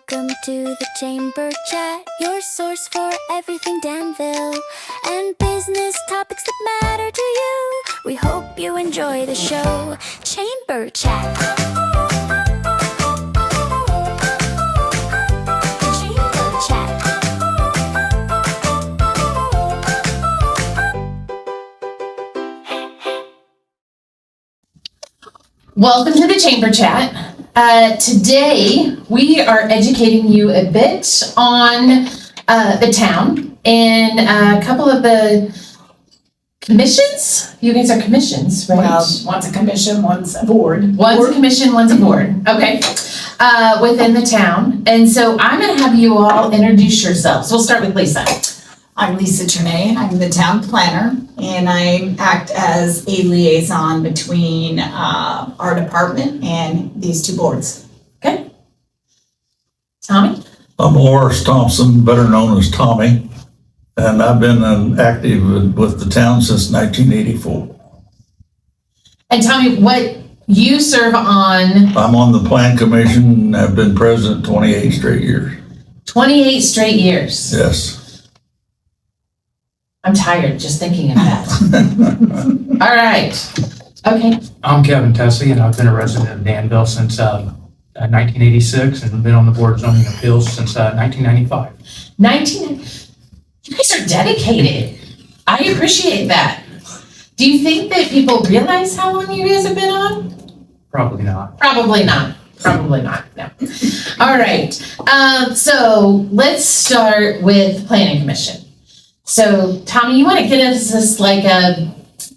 Welcome to the Chamber Chat, your source for everything Danville and business topics that matter to you. We hope you enjoy the show. Chamber Chat. Chamber Chat. Welcome to the Chamber Chat. Today we are educating you a bit on the town and a couple of the commissions. You guys are commissions, right? Well, one's a commission, one's a board. One's a commission, one's a board. Okay. Within the town. And so I'm going to have you all introduce yourselves. We'll start with Lesa. I'm Lesa Ternet. I'm the town planner, and I act as a liaison between our department and these two boards. Okay. Tommy? I'm Loris Thompson, better known as Tommy, and I've been active with the town since 1984. And Tommy, what you serve on? I'm on the Plan Commission and I've been president 28 straight years. 28 straight years. Yes. I'm tired just thinking of that. All right. Okay. I'm Kevin Tessie, and I've been a resident of Danville since 1986 and been on the Board of Zoning Appeals since 1995. You guys are dedicated. I appreciate that. Do you think that people realize how long you guys have been on? Probably not. Probably not. Probably not. No. All right. So let's start with Planning Commission. So Tommy, you want to give us this like a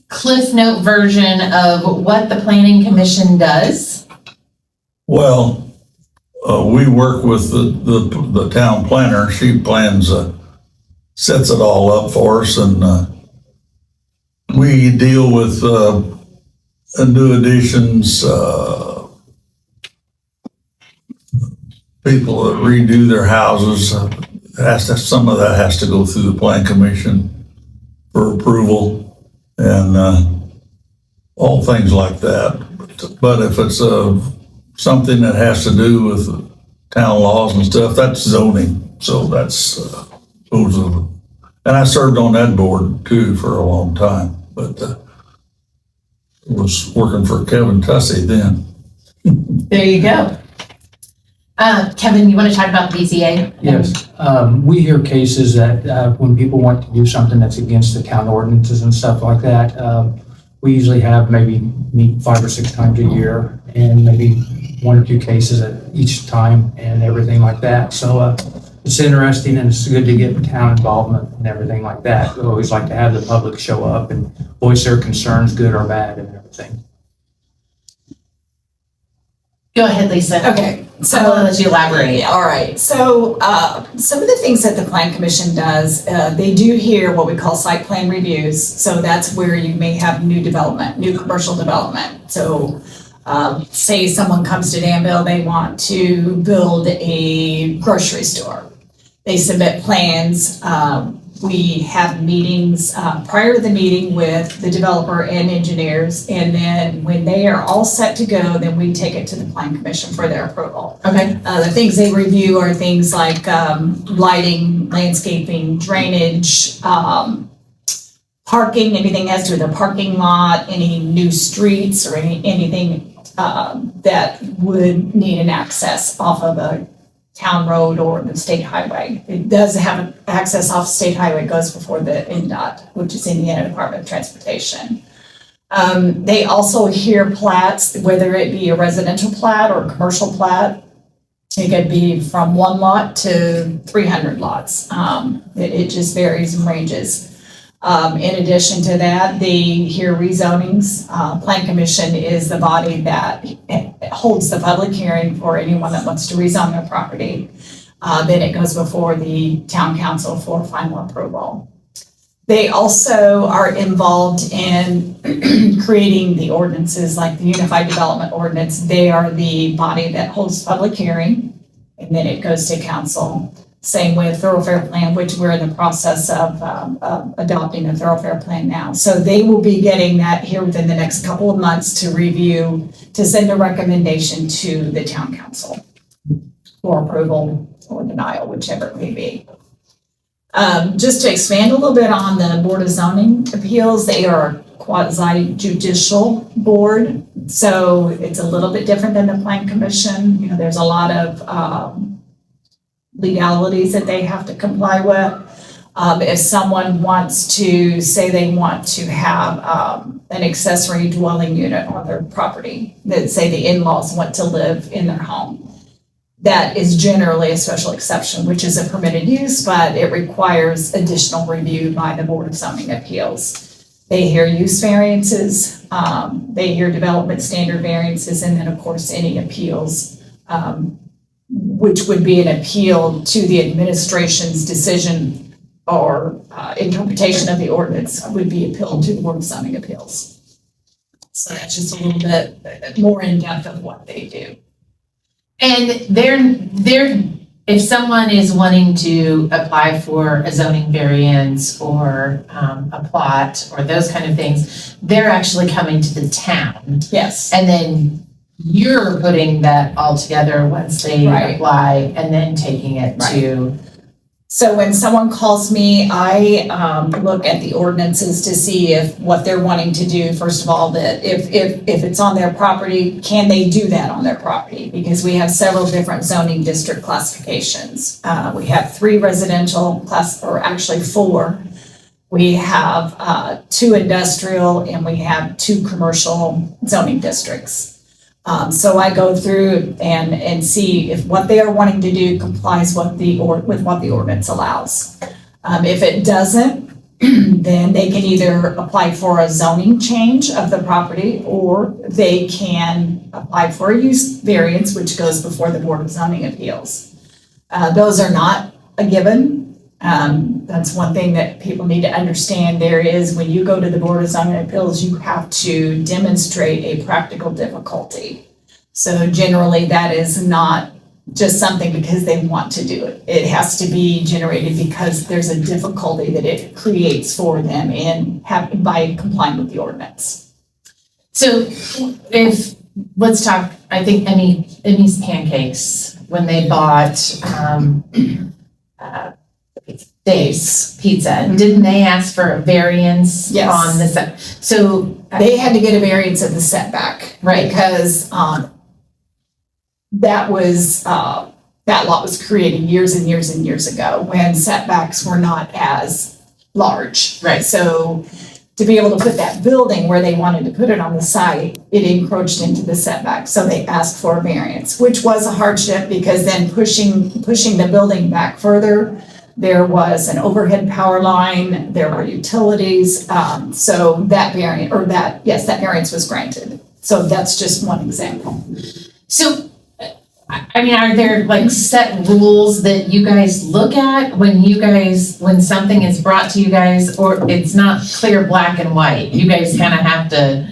Cliff Note version of what the Planning Commission does? Well, we work with the town planner. She plans, sets it all up for us, and we deal with new additions, people that redo their houses. Some of that has to go through the Plan Commission for approval and all things like that. But if it's something that has to do with town laws and stuff, that's zoning. So that's those are. And I served on that board too for a long time, but was working for Kevin Tussey then. There you go. Kevin, you want to talk about the BZA? Yes. We hear cases that when people want to do something that's against the town ordinances and stuff like that, we usually have maybe meet 5 or 6 times a year and maybe 1 or 2 cases at each time and everything like that. So it's interesting and it's good to get town involvement and everything like that. We always like to have the public show up and voice their concerns, good or bad, and everything. Go ahead, Lesa. Okay, so I'll let you elaborate. All right. So some of the things that the Plan Commission does, they do hear what we call site plan reviews. So that's where you may have new development, new commercial development. So say someone comes to Danville, they want to build a grocery store. They submit plans. We have meetings prior to the meeting with the developer and engineers, and then when they are all set to go, then we take it to the Plan Commission for their approval. Okay. The things they review are things like lighting, landscaping, drainage, parking, anything has to do with the parking lot, any new streets or anything that would need an access off of a town road or the state highway. It does have an access off state highway, goes before the NDOT, which is Indiana Department of Transportation. They also hear plats, whether it be a residential plat or a commercial plat. It could be from 1 lot to 300 lots. It just varies and ranges. In addition to that, they hear rezonings. Plan Commission is the body that holds the public hearing for anyone that wants to rezone their property. Then it goes before the town council for final approval. They also are involved in creating the ordinances like the Unified Development Ordinance. They are the body that holds public hearing, and then it goes to council. Same with thoroughfare plan, which we're in the process of adopting a thoroughfare plan now. So they will be getting that here within the next couple of months to review, to send a recommendation to the town council. for approval or denial, whichever it may be. Just to expand a little bit on the Board of Zoning Appeals, they are a quasi judicial board. So it's a little bit different than the Plan Commission. You know, there's a lot of legalities that they have to comply with. If someone wants to say they want to have an accessory dwelling unit on their property, that say the in-laws want to live in their home, that is generally a special exception, which is a permitted use, but it requires additional review by the Board of Zoning Appeals. They hear use variances, they hear development standard variances, and then of course any appeals, which would be an appeal to the administration's decision or interpretation of the ordinance would be appealed to the Board of Zoning Appeals. So that's just a little bit more in depth of what they do. And if someone is wanting to apply for a zoning variance or a plot or those kind of things, they're actually coming to the town. Yes. And then you're putting that all together once they Right. apply and then taking it Right. to. So when someone calls me, I look at the ordinances to see if what they're wanting to do, first of all, that if it's on their property, can they do that on their property? Because we have several different zoning district classifications. We have 3 residential or actually 4. We have 2 industrial and we have 2 commercial zoning districts. So I go through and see if what they are wanting to do complies with what the ordinance allows. If it doesn't, then they can either apply for a zoning change of the property, or they can apply for a use variance, which goes before the Board of Zoning Appeals. Those are not a given. That's one thing that people need to understand. There is, when you go to the Board of Zoning Appeals, you have to demonstrate a practical difficulty. So generally that is not just something because they want to do it. It has to be generated because there's a difficulty that it creates for them by complying with the ordinance. So let's talk, I think Emmy's Pancakes, when they bought Dave's Pizza, didn't they ask for a variance Yes. on the set? So They had to get a variance of the setback. Right. Because that lot was created years and years and years ago when setbacks were not as large. Right. So to be able to put that building where they wanted to put it on the site, it encroached into the setback. So they asked for a variance, which was a hardship because then pushing the building back further, there was an overhead power line, there were utilities, so that variance was granted. So that's just one example. So, I mean, are there like set rules that you guys look at when something is brought to you guys, or it's not clear black and white? You guys kind of have to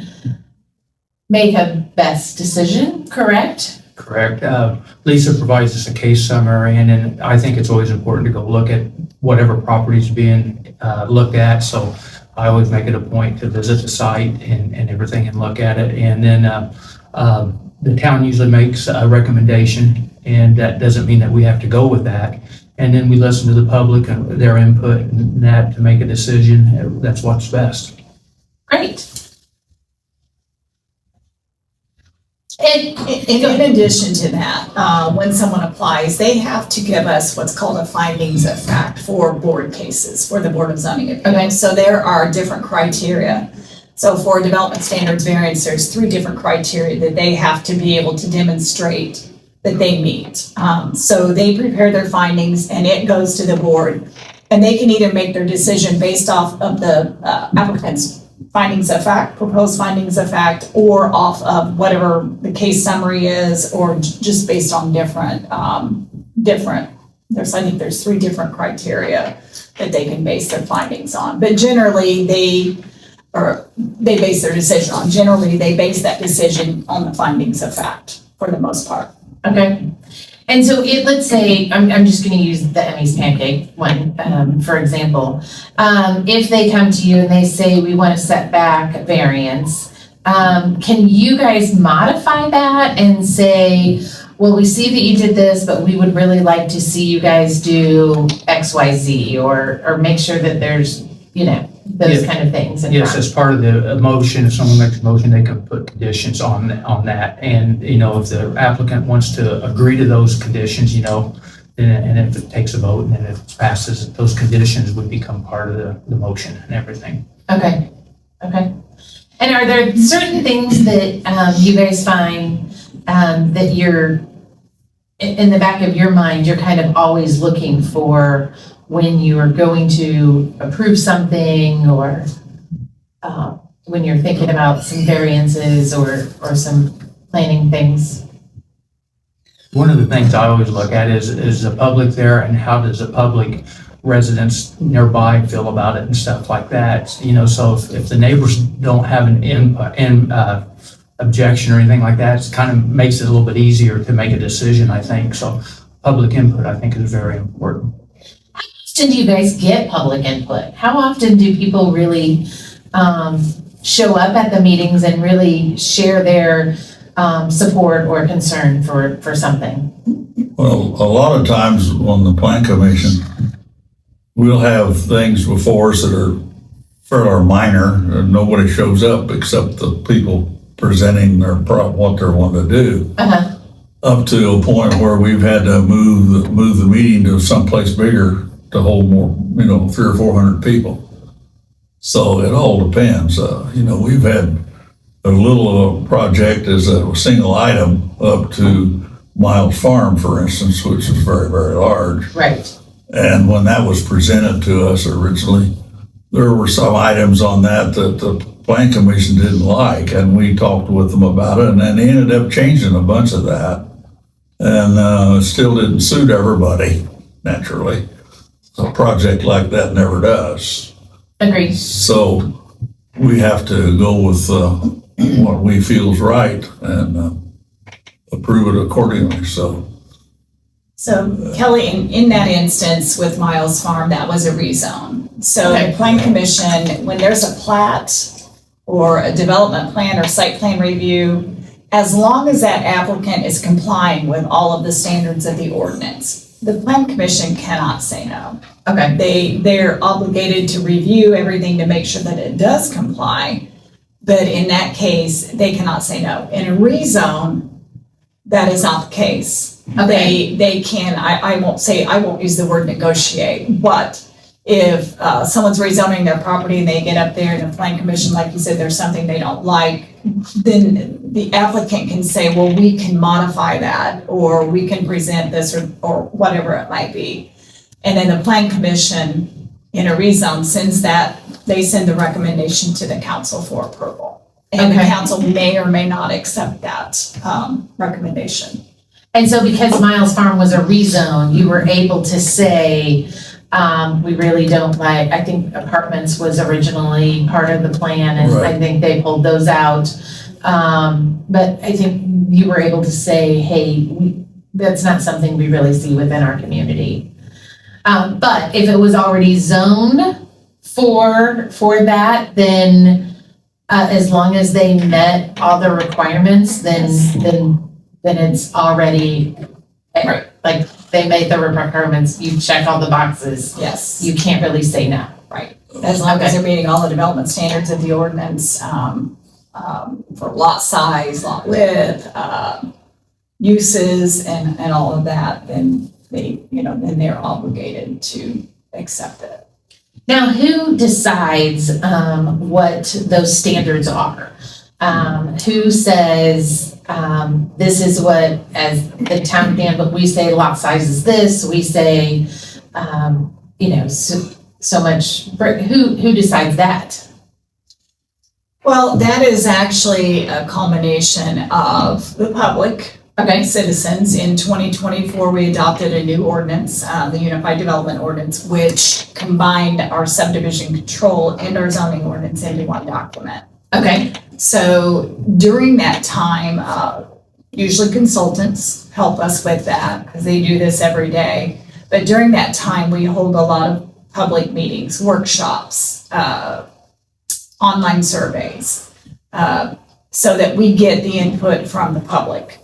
make a best decision, correct? Correct. Lisa provides us a case summary, and then I think it's always important to go look at whatever property's being looked at. So I always make it a point to visit the site and everything and look at it. And then the town usually makes a recommendation, and that doesn't mean that we have to go with that. And then we listen to the public and their input and that to make a decision. That's what's best. Great. And in addition to that, when someone applies, they have to give us what's called a findings of fact for board cases, for the Board of Zoning Appeals. Okay. So there are different criteria. So for development standards variance, there's 3 different criteria that they have to be able to demonstrate that they meet. So they prepare their findings and it goes to the board. And they can either make their decision based off of the applicant's findings of fact, proposed findings of fact, or off of whatever the case summary is, or just based on different, I think there's 3 different criteria that they can base their findings on. But generally, they base their decision on. Generally, they base that decision on the findings of fact for the most part. Okay. And so let's say, I'm just going to use the Emmy's Pancake one, for example. If they come to you and they say, we want a setback variance, can you guys modify that and say, well, we see that you did this, but we would really like to see you guys do X, Y, Z, or make sure that there's, those kind of things. Yes, as part of the motion, if someone makes a motion, they can put conditions on that. And, if the applicant wants to agree to those conditions, and if it takes a vote and then if it passes, those conditions would become part of the motion and everything. Okay. And are there certain things that you guys find that you're, in the back of your mind, you're kind of always looking for when you are going to approve something, or when you're thinking about some variances or some planning things? One of the things I always look at is the public there, and how does the public residents nearby feel about it and stuff like that. So if the neighbors don't have an input and objection or anything like that, it kind of makes it a little bit easier to make a decision, I think. So public input, I think, is very important. How often do you guys get public input? How often do people really show up at the meetings and really share their support or concern for something? Well, a lot of times on the plan commission, we'll have things before us that are fairly minor, and nobody shows up except the people presenting what they're wanting to do. Uh-huh. Up to a point where we've had to move the meeting to someplace bigger to hold more, 300 or 400 people. So it all depends. We've had a little project as a single item up to Miles Farm, for instance, which is very, very large. Right. And when that was presented to us originally, there were some items on that the plan commission didn't like, and we talked with them about it, and then they ended up changing a bunch of that, and it still didn't suit everybody, naturally. A project like that never does. Agreed. So we have to go with what we feel is right and approve it accordingly. So Kelly, in that instance with Miles Farm, that was a rezone. So the plan commission, when there's a plat or a development plan or site plan review, as long as that applicant is complying with all of the standards of the ordinance, the plan commission cannot say no. Okay. They're obligated to review everything to make sure that it does comply, but in that case, they cannot say no. In a rezone, that is not the case. Okay. They can, I won't use the word negotiate, but if someone's rezoning their property and they get up there and the plan commission, like you said, there's something they don't like, then the applicant can say, well, we can modify that, or we can present this, or whatever it might be. And then the plan commission in a rezone they send the recommendation to the council for approval. And the council may or may not accept that recommendation. And so because Miles Farm was a rezone, you were able to say, we really don't like, I think apartments was originally part of the plan, and Right. I think they pulled those out. But I think you were able to say, hey, that's not something we really see within our community. But if it was already zoned for that, then as long as they met all the requirements, then it's already, Right. like, they made the requirements, you check all the boxes. Yes. You can't really say no. Right. As long as they're meeting all the development standards of the ordinance, for lot size, lot width, uses, and all of that, then then they're obligated to accept it. Now, who decides what those standards are? Who says this is what, as the town of Danville, we say lot size is this, we say, so much brick. Who decides that? Well, that is actually a culmination of the public. Citizens. In 2024, we adopted a new ordinance, the Unified Development Ordinance, which combined our subdivision control and our zoning ordinance into one document. Okay. So during that time, usually consultants help us with that because they do this every day. But during that time, we hold a lot of public meetings, workshops, online surveys, so that we get the input from the public.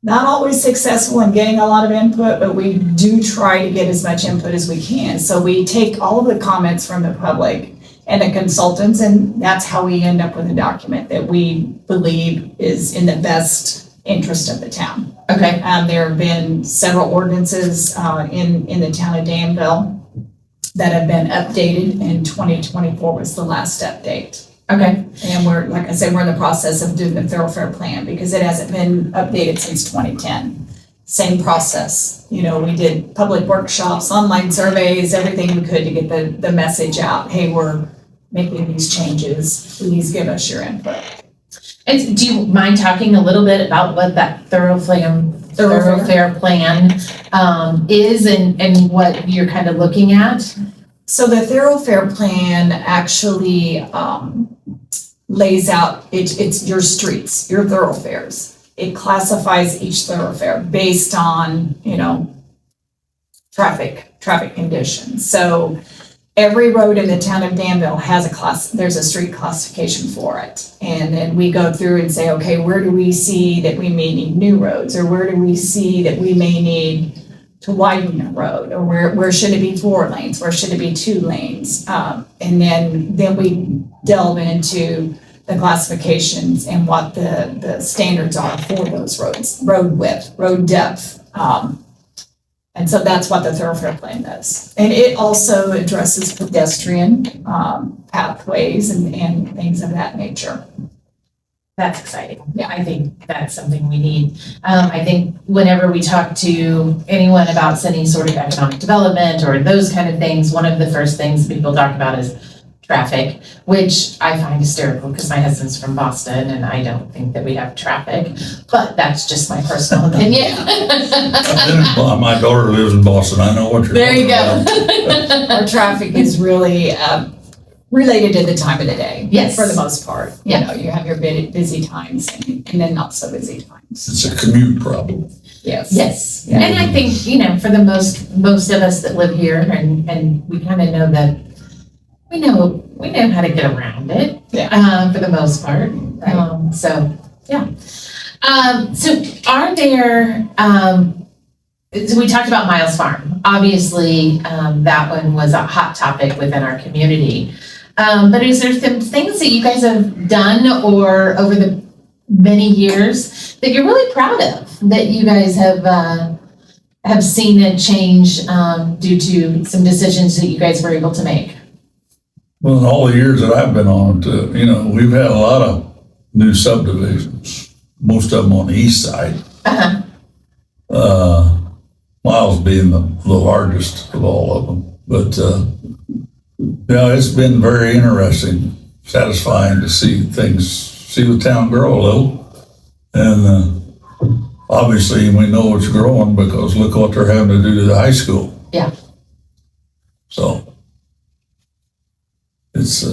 not always successful in getting a lot of input, but we do try to get as much input as we can. So we take all of the comments from the public and the consultants, and that's how we end up with a document that we believe is in the best interest of the town. Okay. There have been several ordinances in the town of Danville that have been updated, and 2024 was the last update. Okay. And we're, like I said, we're in the process of doing the thoroughfare plan because it hasn't been updated since 2010. Same process. You know, we did public workshops, online surveys, everything we could to get the message out. Hey, we're making these changes. Please give us your input. And do you mind talking a little bit about what that thoroughfare plan is and what you're kind of looking at? So the thoroughfare plan actually lays out, it's your streets, your thoroughfares. It classifies each thoroughfare based on, you know, traffic conditions. So every road in the town of Danville has there's a street classification for it. And then we go through and say, okay, where do we see that we may need new roads? Or where do we see that we may need to widen a road? Or where should it be 4 lanes? Where should it be 2 lanes? And then we delve into the classifications and what the standards are for those roads, road width, road depth. And so that's what the thoroughfare plan does. And it also addresses pedestrian pathways and things of that nature. That's exciting. Yeah, I think that's something we need. I think whenever we talk to anyone about any sort of economic development or those kind of things, one of the first things people talk about is traffic, which I find hysterical because my husband's from Boston and I don't think that we have traffic, but that's just my personal opinion. My daughter lives in Boston. I know what you're There you talking go. about. Our traffic is really related to the time of the day. Yes. For the most part. Yeah. You know, you have your busy times and then not so busy times. It's a commute problem. Yes. Yes. Yeah. And I think, you know, for the most of us that live here and we kind of know that we know how to get around it. Yeah. For the most part. Right. So, yeah. So are there, so we talked about Miles Farm. Obviously, that one was a hot topic within our community. But is there some things that you guys have done or over the many years that you're really proud of that you guys have seen a change due to some decisions that you guys were able to make? Well, in all the years that I've been on it, you know, we've had a lot of new subdivisions, most of them on the east side. Uh-huh. Miles being the largest of all of them. But, you know, it's been very interesting, satisfying to see the town grow a little. And obviously we know it's growing because look what they're having to do to the high school. Yeah. So it's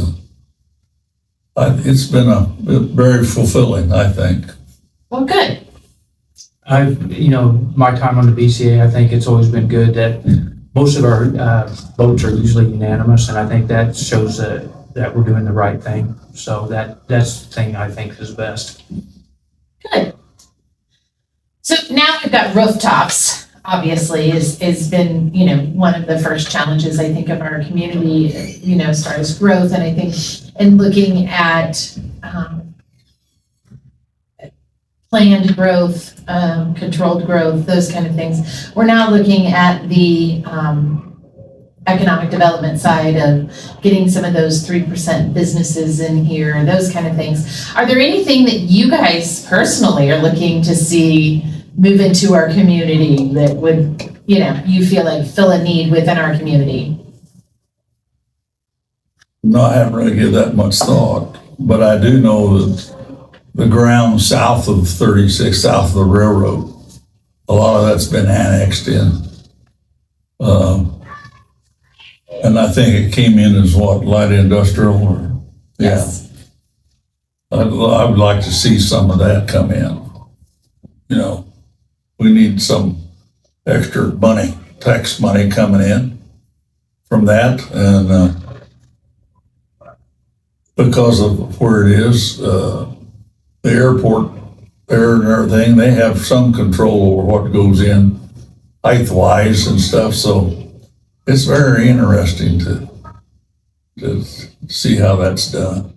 been very fulfilling, I think. Well, good. My time on the BCA, I think it's always been good that most of our votes are usually unanimous, and I think that shows that we're doing the right thing. So that's the thing I think is best. Good. So now we've got rooftops, obviously, is been, you know, one of the first challenges, I think, of our community, you know, as far as growth. And I think in looking at planned growth, controlled growth, those kind of things, we're now looking at the economic development side of getting some of those 3% businesses in here, those kind of things. Are there anything that you guys personally are looking to see move into our community that would, you know, you feel like fill a need within our community? No, I haven't really given that much thought, but I do know that the ground south of 36, south of the railroad, a lot of that's been annexed in. And I think it came in as what, light industrial or? Yes. Yeah. I would like to see some of that come in. You know, we need some extra money, tax money coming in from that. And because of where it is, the airport there and everything, they have some control over what goes in height-wise and stuff, so it's very interesting to see how that's done.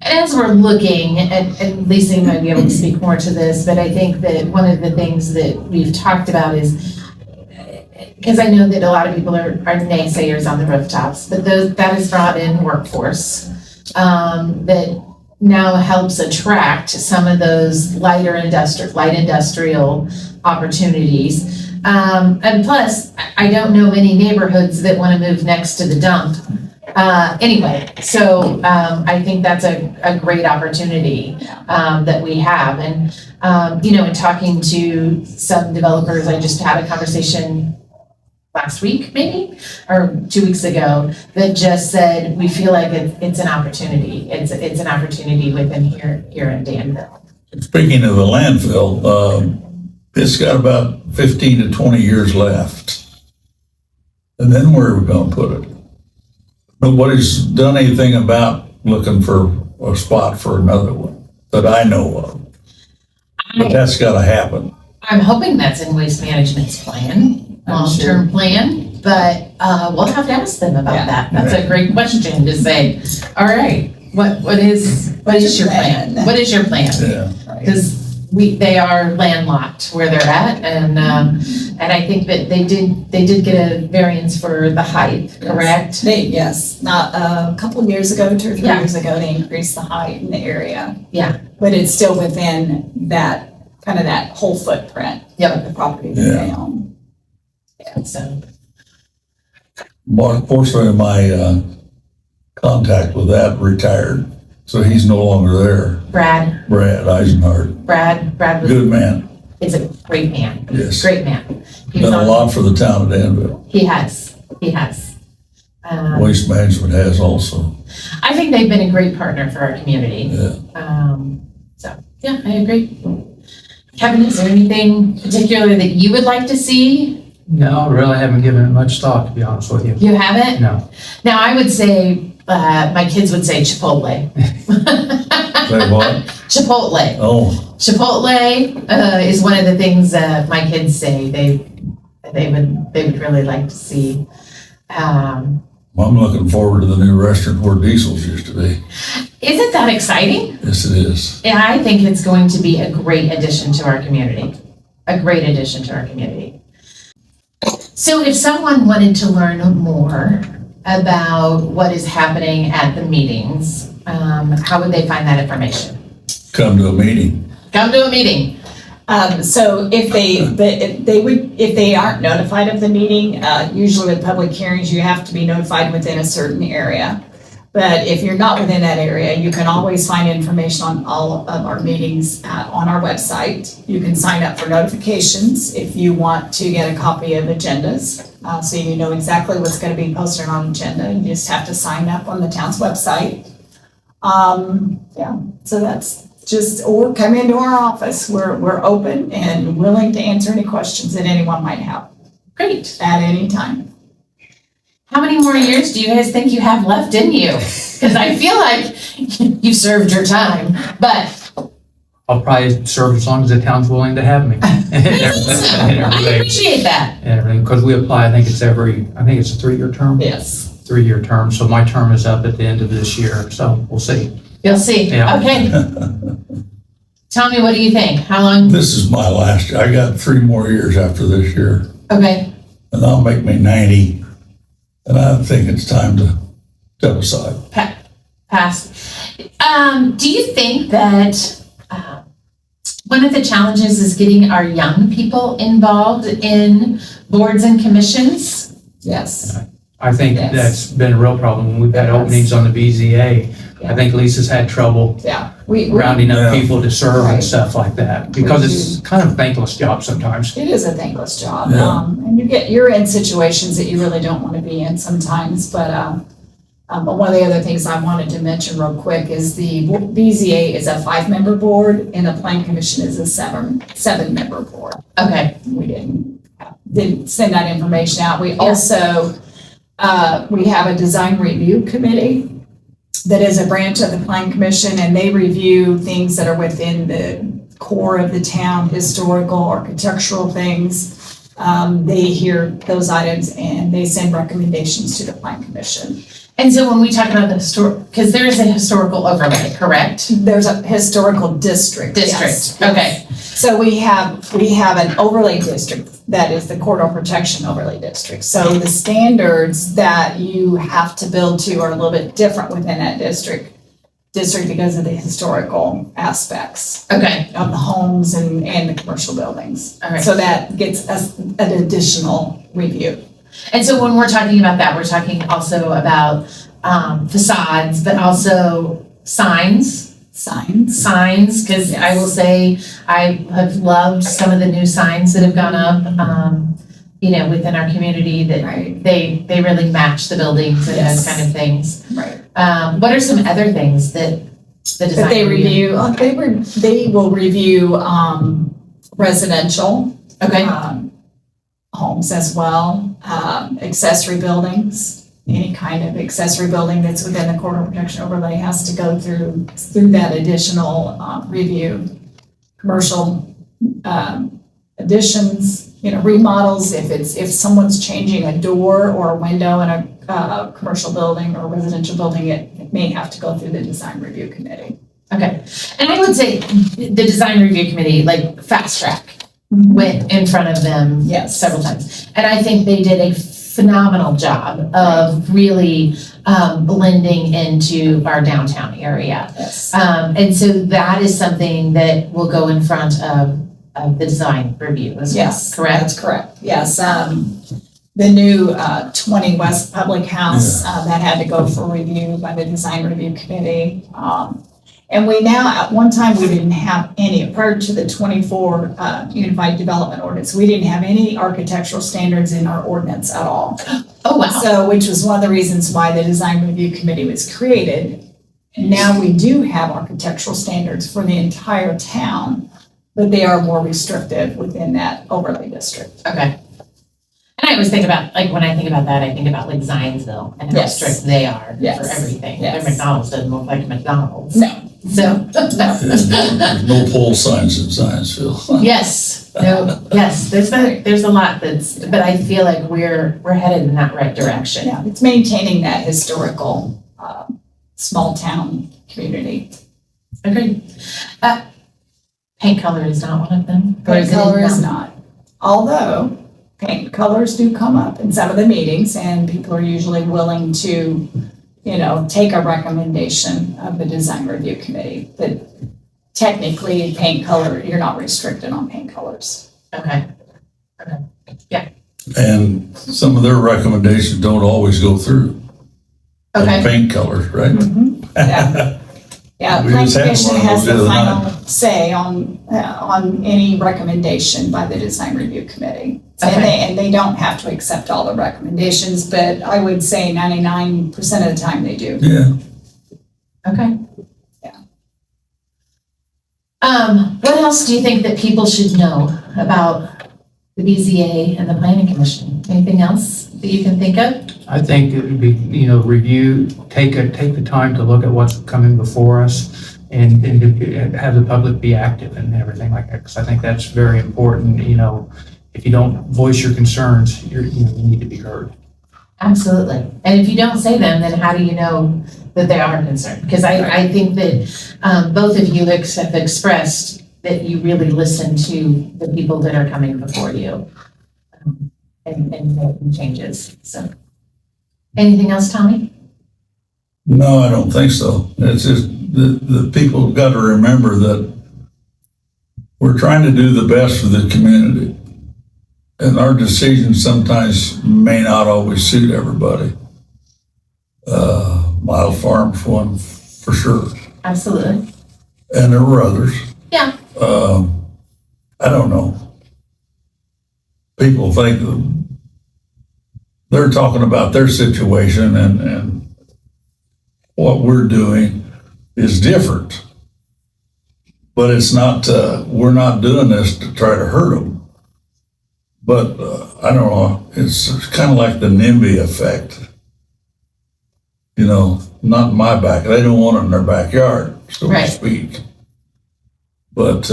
As we're looking, and Lisa might be able to speak more to this, but I think that one of the things that we've talked about is, because I know that a lot of people are naysayers on the rooftops, but that has brought in workforce that now helps attract some of those light industrial opportunities. And plus, I don't know many neighborhoods that want to move next to the dump. Anyway, so I think that's a great opportunity that we have. And, in talking to some developers, I just had a conversation last week, maybe, or 2 weeks ago, that just said, we feel like it's an opportunity. It's an opportunity within here in Danville. Speaking of the landfill, it's got about 15 to 20 years left. And then where are we gonna put it? Nobody's done anything about looking for a spot for another one that I know of. But that's gotta happen. I'm hoping that's in Waste Management's plan, long-term plan, but we'll have to ask them about that. That's a great question to say, all right, what is your plan? What is your plan? Yeah. Because they are landlocked where they're at, and I think that they did get a variance for the height, correct? Not a couple of years ago, 2 or 3 Yeah. years ago, they increased the height in the area. Yeah. But it's still within that, kind of that whole footprint of the property that they own. So, Unfortunately, my contact with that retired, so he's no longer there. Brad Eisenhardt, was good man, is a great man. yes. Great man. He was Done a on- lot for the town of Danville. He has. Waste Management has also, I think they've been a great partner for our community. yeah. So, yeah, I agree. Kevin, is there anything particular that you would like to see? No, I really haven't given it much thought, to be honest with you. You haven't? No. Now, I would say, my kids would say Chipotle. Say what? Chipotle. Oh, Chipotle is one of the things that my kids say they would really like to see. I'm looking forward to the new restaurant where Diesel's used to be. Isn't that exciting? Yes, it is. Yeah, I think it's going to be a great addition to our community. A great addition to our community. So if someone wanted to learn more about what is happening at the meetings, how would they find that information? Come to a meeting. Come to a meeting. So if they aren't notified of the meeting, usually with public hearings, you have to be notified within a certain area. But if you're not within that area, you can always find information on all of our meetings on our website. You can sign up for notifications if you want to get a copy of agendas. So you know exactly what's going to be posted on agenda. You just have to sign up on the town's website. So that's just, or come into our office. We're open and willing to answer any questions that anyone might have Great. at any time. How many more years do you guys think you have left in you? Because I feel like you've served your time, but I'll probably serve as long as the town's willing to have me. I appreciate that. And everything, because we apply, I think it's a 3-year term. Yes. 3-year term, so my term is up at the end of this year, so we'll see. You'll see. Yeah. Okay. Tell me, what do you think? How long? This is my last year. I got 3 more years after this year, Okay. and that'll make me 90. And I think it's time to step aside. Pass. Do you think that one of the challenges is getting our young people involved in boards and commissions? Yes. I think Yes. that's been a real problem when we've had Yes. openings on the BZA. I think Lisa's had trouble Yeah. We rounding up Yeah. people to serve Right. and stuff like that, because it's kind of a thankless job sometimes. It is a thankless job. Yeah. And you're in situations that you really don't want to be in sometimes. But one of the other things I wanted to mention real quick is the BZA is a 5-member board and the Plan Commission is a 7-member board. Okay. We didn't send that information out. We also, we have a design review committee that is a branch of the Plan Commission, and they review things that are within core of the town, historical, architectural things, they hear those items and they send recommendations to the Plan Commission. And so when we talk about the because there is a historical overlay, correct? There's a historical district. District, yes. okay. So we have an overlay district that is the corridor protection overlay district. So the standards that you have to build to are a little bit different within that district because of the historical aspects Okay, of the homes and the commercial buildings. all right. So that gets us an additional review. And so when we're talking about that, we're talking also about facades, but also signs, because I will say I have loved some of the new signs that have gone up, within our community that Right. they really match the buildings and Yes. those kind of things. Right. What are some other things that the design That they review, they will review residential Okay, homes as well, accessory buildings. Any kind of accessory building that's within the corridor protection overlay has to go through that additional review. Commercial additions, remodels, if someone's changing a door or a window in a commercial building or residential building, it may have to go through the design review committee. okay. And I would say the design review committee, like fast track, went in front of them Yes. several times. And I think they did a phenomenal job of really blending into our downtown area. Yes. And so that is something that will go in front of the design review as well, Yes, correct? that's correct. Yes, the new 20 West Public House, that had to go for review by the design review committee. And we now, at one time, we didn't have any, prior to the 24 Unified Development Ordinance, we didn't have any architectural standards in our ordinance at all. Oh, wow. So, which was one of the reasons why the design review committee was created. And now we do have architectural standards for the entire town, but they are more restrictive within that overlay district. Okay. And I always think about, like, when I think about that, I think about like Zionsville and how Yes. strict they are Yes. for everything. Yes. Their McDonald's doesn't look like McDonald's. No. So, There's no pole signs in Zionsville. yes, there's a lot but I feel like we're headed in that right direction. Yeah, it's maintaining that historical, small town community. Agreed. Paint color is not one of them? Or Paint is it color in is them? not. Although, paint colors do come up in some of the meetings, and people are usually willing to, take a recommendation of the design review committee. But technically, paint color, you're not restricted on paint colors. Okay. And some of their recommendations don't always go through. Like Okay. paint colors, right? Yeah. Yeah, We Plan just had Commission one of has those the the other final say on any recommendation by the design review committee. Okay. And they don't have to accept all the recommendations, but I would say 99% of the time they do. Yeah. Okay. Yeah. What else do you think that people should know about the BZA and the Planning Commission? Anything else that you can think of? I think it would be, review, take the time to look at what's coming before us and to have the public be active and everything like that. Because I think that's very important. If you don't voice your concerns, you need to be heard. Absolutely. And if you don't say them, then how do you know that they are concerned? Because I think that both of you have expressed that you really listen to the people that are coming before you and making changes. So, anything else, Tommy? No, I don't think so. It's just the people have got to remember that we're trying to do the best for the community. And our decisions sometimes may not always suit everybody. Miles Farm's one for sure. Absolutely. And there were others. Yeah. I don't know. People think they're talking about their situation and what we're doing is different. But it's not, we're not doing this to try to hurt them. But I don't know, it's kind of like the NIMBY effect. Not in my back. They don't want it in their backyard, so to Right. speak. But,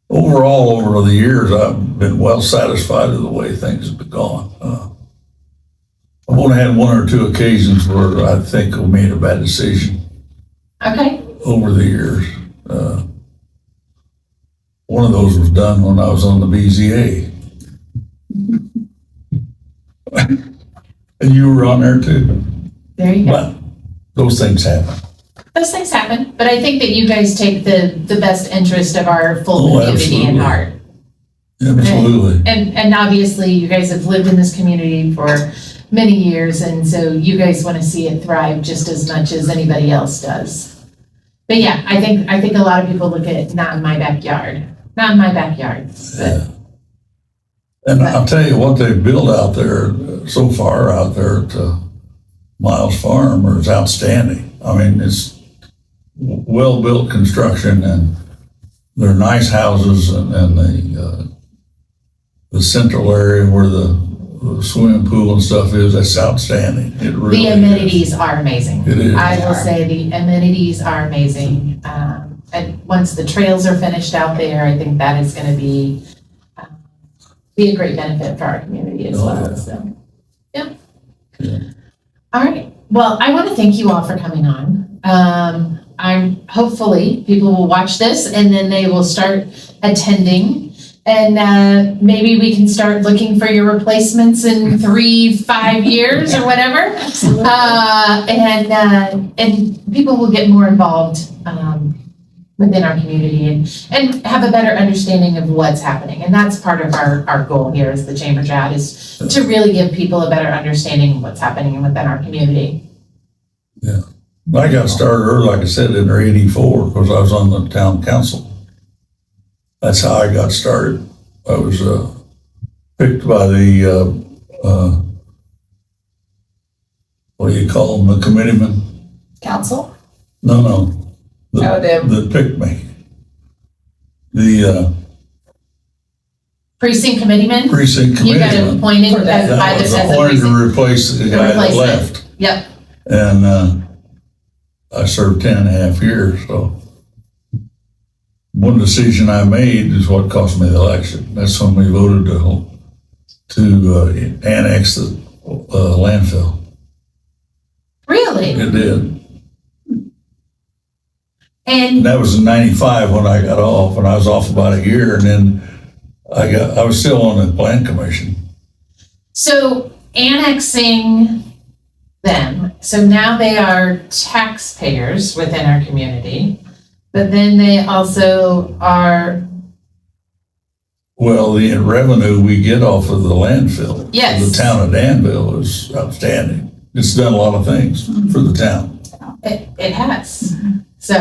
overall, over the years, I've been well satisfied with the way things have gone. I've only had one or two occasions where I think we made a bad decision Okay, over the years. One of those was done when I was on the BZA. And you were on there too. there you go. But those things happen. Those things happen, but I think that you guys take the best interest of our full Oh, community in absolutely. heart. Absolutely. And obviously, you guys have lived in this community for many years, and so you guys want to see it thrive just as much as anybody else does. But yeah, I think a lot of people look at it, not in my backyard. Yeah. And I'll tell you what they built out there so far out there at Miles Farm is outstanding. I mean, it's well-built construction and they're nice houses and the central area where the swimming pool and stuff is, that's outstanding. It really The amenities are amazing. It is. I will say the amenities are amazing. And once the trails are finished out there, I think that is going to be a great benefit for our community as Oh, well. yeah. So, yeah. Yeah. All right. Well, I want to thank you all for coming on. I'm hopefully people will watch this and then they will start attending. And maybe we can start looking for your replacements in 3-5 years or whatever. And people will get more involved within our community and have a better understanding of what's happening. And that's part of our goal here as the Chamber Chat is to really give people a better understanding of what's happening within our community. Yeah. I got started early, like I said, in '84 because I was on the town council. That's how I got started. I was picked by the, what do you call them, the committeeman? Council? No. That picked me. The Precinct committeeman, precinct you got committeeman. appointed by That the was as a appointed to precinct. replace the guy that replacement. left. Yep. And I served 10.5 years, so one decision I made is what cost me the election. That's when we voted to annex the landfill. Really? It did. And That was in '95 when I got off, and I was off about a year, and then I was still on the plan commission. so annexing them, so now they are taxpayers within our community, but then they also are, Well, the revenue we get off of the landfill. Yes. The town of Danville is outstanding. It's done a lot of things for the town. it has. So,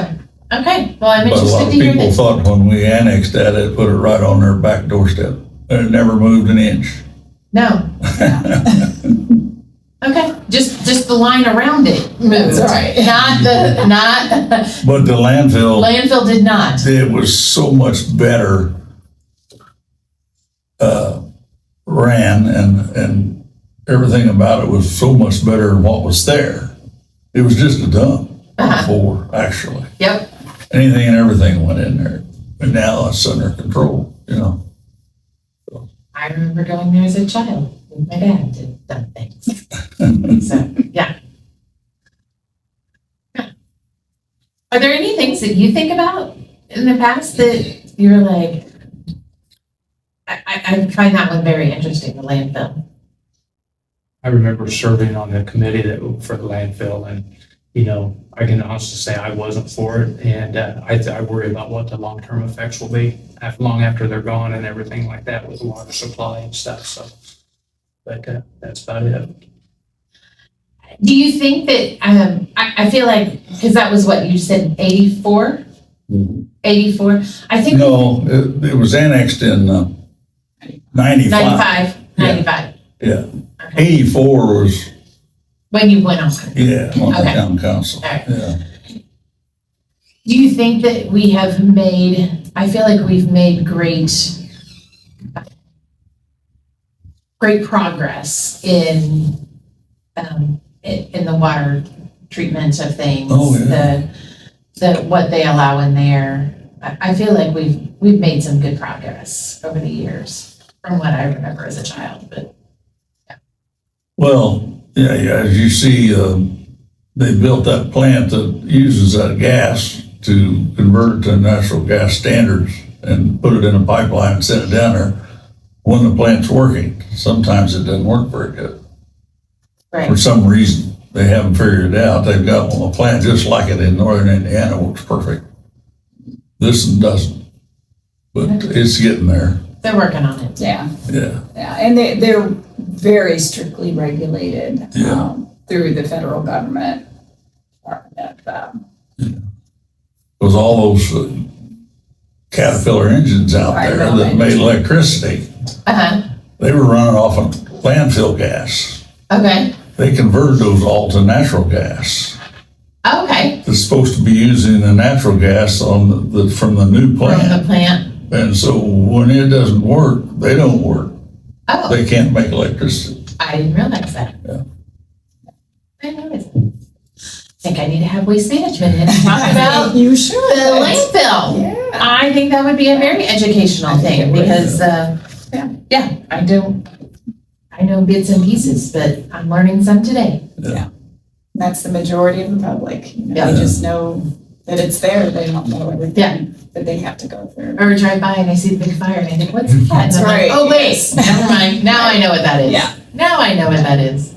okay, well, I'm But a lot interested of to hear people that. thought when we annexed that, it put it right on their back doorstep. And it never moved an inch. No. Okay, just the line around it moved. That's right. Not But the landfill, landfill did not. it was so much better ran and everything about it was so much better than what was there. It was just a dump before, actually. Yep. Anything and everything went in there. But now it's under control, you know. I remember going there as a child with my dad did dumb things. So, yeah. Are there any things that you think about in the past that you're like, I find that one very interesting, the landfill. I remember serving on the committee for the landfill, and, you know, I can honestly say I wasn't for it, and I worry about what the long-term effects will be long after they're gone and everything like that with the water supply and stuff, so. But that's about it. Do you think that, I feel like, because that was what you said, 84? 84? I think. No, it was annexed in 95. 95. Yeah. 84 was, When you went on. yeah, on the Okay. town council. All right. Yeah. Do you think that we have made, I feel like we've made great progress in the water treatment of things. Oh, yeah. The what they allow in there. I feel like we've made some good progress over the years from what I remember as a child, but Well, yeah, as you see, they built that plant that uses that gas to convert it to natural gas standards and put it in a pipeline and send it down there when the plant's working. Sometimes it doesn't work very good. For right. some reason, they haven't figured it out. They've got a plant just like it in northern Indiana, works perfect. This one doesn't, but it's getting there. They're working on it. Yeah, Yeah, yeah, and they're very strictly regulated Yeah. through the federal government. Department of, because all those Caterpillar engines out I there know, that made electricity, Uh-huh. they were running off of landfill gas. Okay. They converted those all to natural gas. Okay. It's supposed to be using the natural gas on from the new From plant. the plant. And so when it doesn't work, they don't work. Oh, They can't make electricity. I didn't realize that. Yeah. I noticed. I think I need to have waste management in and talk about you should. the landfill. Yeah. I think that would be a very educational I think thing it would. because, yeah, I know bits and pieces, but I'm learning some today. That's the majority of the public. You know, Yeah. They just know that it's there. They don't know everything that they have to go through. Or drive by and I see the big fire and I think, what's that? That's And I'm like, right. oh, wait, never mind. Now I know what that is. Yeah. Now I know what that is.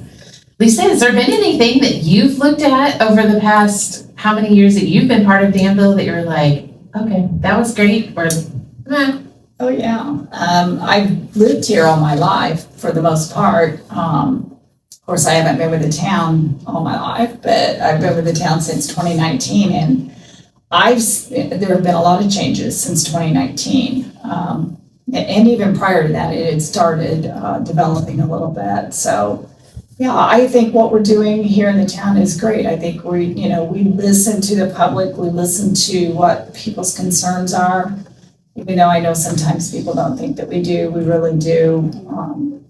Lisa, has there been anything that you've looked at over the past, how many years that you've been part of Danville that you're like, okay, that was great, or, Oh, yeah. I've lived here all my life for the most part. Of course, I haven't been with the town all my life, but I've been with the town since 2019, and there have been a lot of changes since 2019. And even prior to that, it had started developing a little bit. So, yeah, I think what we're doing here in the town is great. I think we listen to the public, we listen to what people's concerns are. Even though I know sometimes people don't think that we do, we really do.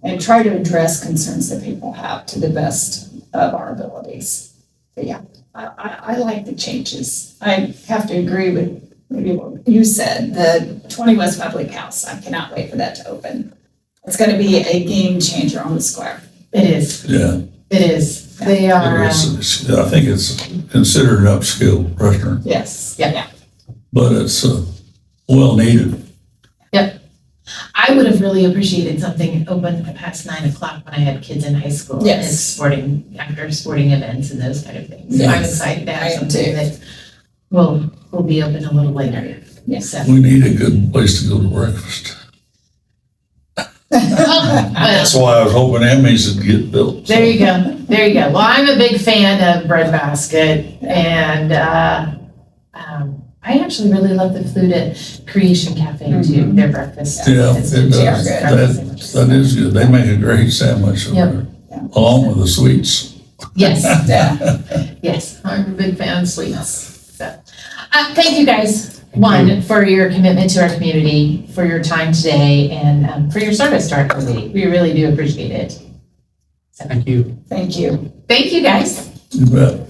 And try to address concerns that people have to the best of our abilities. But yeah, I like the changes. I have to agree with maybe what you said, the 20 West Public House. I cannot wait for that to open. It's going to be a game changer on the square. it is, Yeah. it is. They are, I think it's considered an upscale restaurant, Yes. Yeah. but it's well needed. I would have really appreciated something open past 9 o'clock when I had kids in high school. Yes. And after sporting events and those kind of things. So I'm Yes. excited to I have am something too. that will be open a little later. Yes. So, We need a good place to go to breakfast. well, That's why I was hoping Emmy's would get built. there you go. There you go. Well, I'm a big fan of Breadbasket, and I actually really love the food at Creation Cafe too. Their breakfast. Yeah, is it good. does. Breakfast That is good. They make a great sandwich over Yep. there, along with the sweets. Yes, Yeah. yes. I'm a big fan of sweets. So, thank you guys. One, for your commitment to our community, for your time today, and for your service to our community. We really do appreciate it. Thank you. Thank you. Thank you, guys. You bet.